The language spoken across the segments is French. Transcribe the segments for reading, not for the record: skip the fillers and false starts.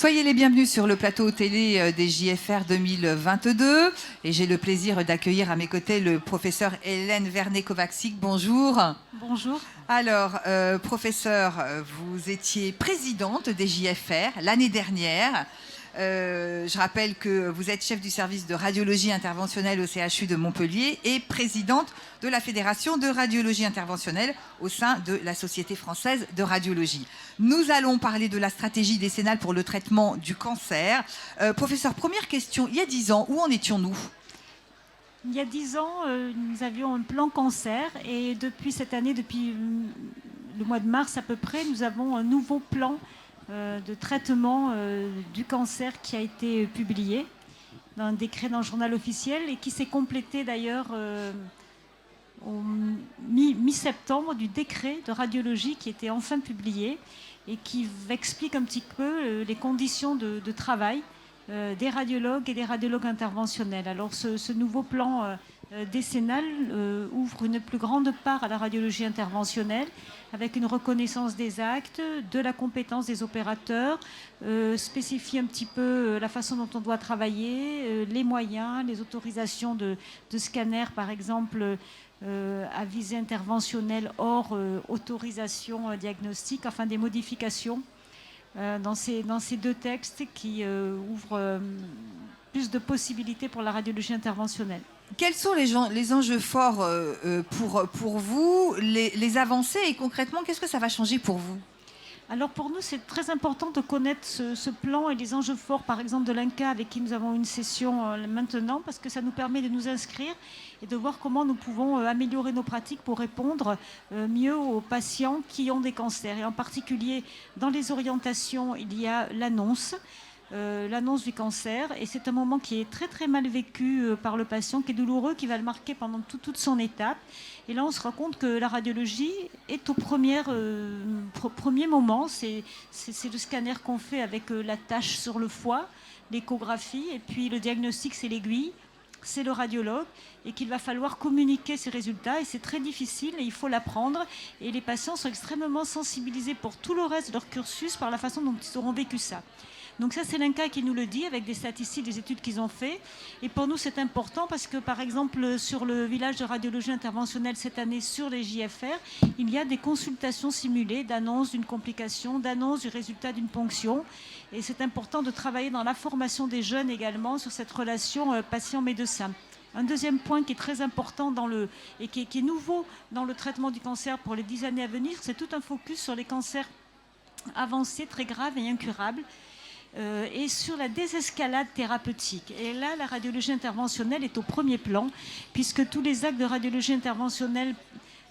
Soyez les bienvenus sur le plateau télé des JFR 2022 et j'ai le plaisir d'accueillir à mes côtés le professeur Hélène Vernet-Kovačič. Bonjour. Bonjour. Alors, professeur, vous étiez présidente des JFR l'année dernière. Je rappelle que vous êtes chef du service de radiologie interventionnelle au CHU de Montpellier et présidente de la Fédération de radiologie interventionnelle au sein de la Société française de radiologie. Nous allons parler de la stratégie décennale pour le traitement du cancer. Professeur, première question, il y a 10 ans, où en étions-nous ? Il y a 10 ans, nous avions un plan cancer et depuis cette année, depuis le mois de mars à peu près, nous avons un nouveau plan de traitement du cancer qui a été publié dans un décret dans le journal officiel et qui s'est complété d'ailleurs au mi-septembre du décret de radiologie qui était enfin publié et qui explique un petit peu les conditions de travail des radiologues et des radiologues interventionnels. Alors ce nouveau plan décennal ouvre une plus grande part à la radiologie interventionnelle avec une reconnaissance des actes, de la compétence des opérateurs, spécifie un petit peu la façon dont on doit travailler, les moyens, les autorisations de scanners par exemple à visée interventionnelle hors autorisation diagnostique, enfin des modifications dans ces deux textes qui ouvrent plus de possibilités pour la radiologie interventionnelle. Quels sont les enjeux forts pour vous, les avancées et concrètement, qu'est-ce que ça va changer pour vous ? Alors pour nous, c'est très important de connaître ce plan et les enjeux forts, par exemple de l'INCa avec qui nous avons une session maintenant, parce que ça nous permet de nous inscrire et de voir comment nous pouvons améliorer nos pratiques pour répondre mieux aux patients qui ont des cancers. Et en particulier, dans les orientations, il y a l'annonce du cancer et c'est un moment qui est très très mal vécu par le patient, qui est douloureux, qui va le marquer pendant toute son étape et là on se rend compte que la radiologie est au premier moment, c'est le scanner qu'on fait avec la tache sur le foie, l'échographie et puis le diagnostic c'est l'aiguille, c'est le radiologue et qu'il va falloir communiquer ces résultats et c'est très difficile et il faut l'apprendre et les patients sont extrêmement sensibilisés pour tout le reste de leur cursus par la façon dont ils auront vécu ça. Donc ça, c'est l'INCa qui nous le dit avec des statistiques, des études qu'ils ont fait. Et pour nous, c'est important parce que, par exemple, sur le village de radiologie interventionnelle cette année, sur les JFR, il y a des consultations simulées d'annonce d'une complication, d'annonce du résultat d'une ponction. Et c'est important de travailler dans la formation des jeunes également sur cette relation patient-médecin. Un deuxième point qui est très important et qui est nouveau dans le traitement du cancer pour les 10 années à venir, c'est tout un focus sur les cancers avancés, très graves et incurables. Et sur la désescalade thérapeutique. Et là, la radiologie interventionnelle est au premier plan, puisque tous les actes de radiologie interventionnelle,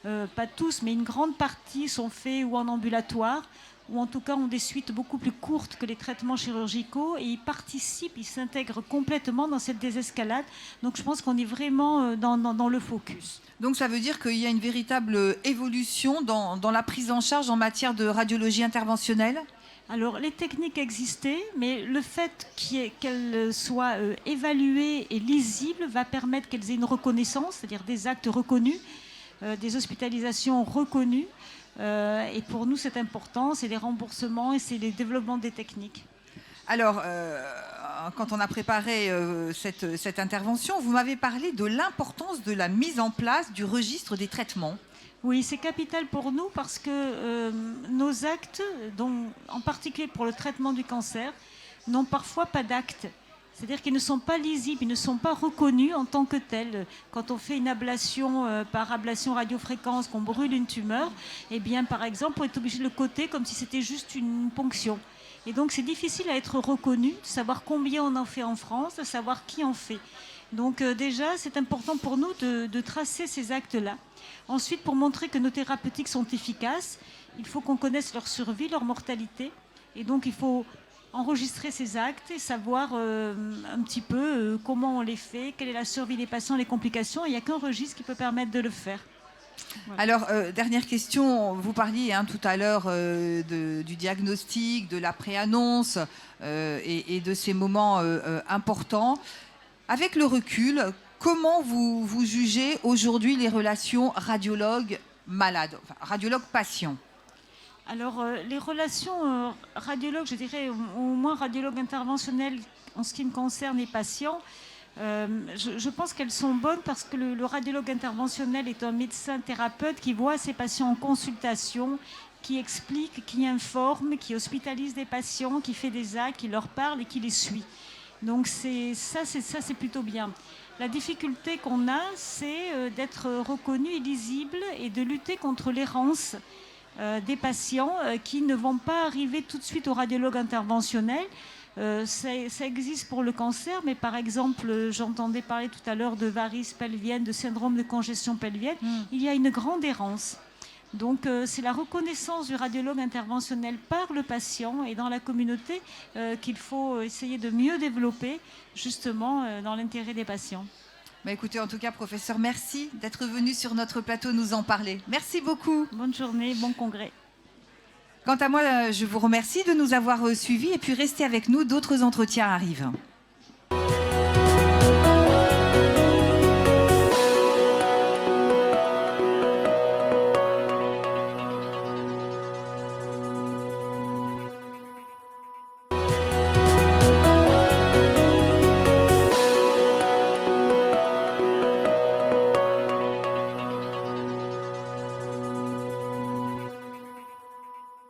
pas tous, mais une grande partie sont faits ou en ambulatoire, ou en tout cas ont des suites beaucoup plus courtes que les traitements chirurgicaux, et ils participent, ils s'intègrent complètement dans cette désescalade. Donc je pense qu'on est vraiment dans le focus. Donc ça veut dire qu'il y a une véritable évolution dans la prise en charge en matière de radiologie interventionnelle ? Alors, les techniques existaient, mais le fait qu'elles soient évaluées et lisibles va permettre qu'elles aient une reconnaissance, c'est-à-dire des actes reconnus, des hospitalisations reconnues. Et pour nous, c'est important, c'est les remboursements et c'est les développements des techniques. Alors, quand on a préparé cette intervention, vous m'avez parlé de l'importance de la mise en place du registre des traitements. Oui, c'est capital pour nous parce que nos actes, en particulier pour le traitement du cancer, n'ont parfois pas d'actes. C'est-à-dire qu'ils ne sont pas lisibles, ils ne sont pas reconnus en tant que tels. Quand on fait une ablation par ablation radiofréquence, qu'on brûle une tumeur, eh bien, par exemple, on est obligé de le coter comme si c'était juste une ponction. Et donc, c'est difficile à être reconnu, de savoir combien on en fait en France, de savoir qui en fait. Donc déjà, c'est important pour nous de tracer ces actes-là. Ensuite, pour montrer que nos thérapeutiques sont efficaces, il faut qu'on connaisse leur survie, leur mortalité. Et donc, il faut enregistrer ces actes et savoir un petit peu comment on les fait, quelle est la survie des patients, les complications. Il n'y a qu'un registre qui peut permettre de le faire. Voilà. Alors, dernière question, vous parliez tout à l'heure du diagnostic, de la préannonce et de ces moments importants. Avec le recul, comment vous jugez aujourd'hui les relations radiologue-malade, enfin, radiologue-patient ? Alors, les relations radiologues, je dirais au moins radiologue interventionnel en ce qui me concerne les patients, je pense qu'elles sont bonnes parce que le radiologue interventionnel est un médecin thérapeute qui voit ses patients en consultation, qui explique, qui informe, qui hospitalise des patients, qui fait des actes, qui leur parle et qui les suit. Donc c'est plutôt bien. La difficulté qu'on a, c'est d'être reconnu et lisible et de lutter contre l'errance des patients qui ne vont pas arriver tout de suite au radiologue interventionnel. Ça existe pour le cancer, mais par exemple, j'entendais parler tout à l'heure de varices pelviennes, de syndrome de congestion pelvienne. Il y a une grande errance. Donc c'est la reconnaissance du radiologue interventionnel par le patient et dans la communauté qu'il faut essayer de mieux développer, justement dans l'intérêt des patients. Bah écoutez, en tout cas, professeur, merci d'être venu sur notre plateau nous en parler. Merci beaucoup. Bonne journée, bon congrès. Quant à moi, je vous remercie de nous avoir suivis et puis restez avec nous, d'autres entretiens arrivent.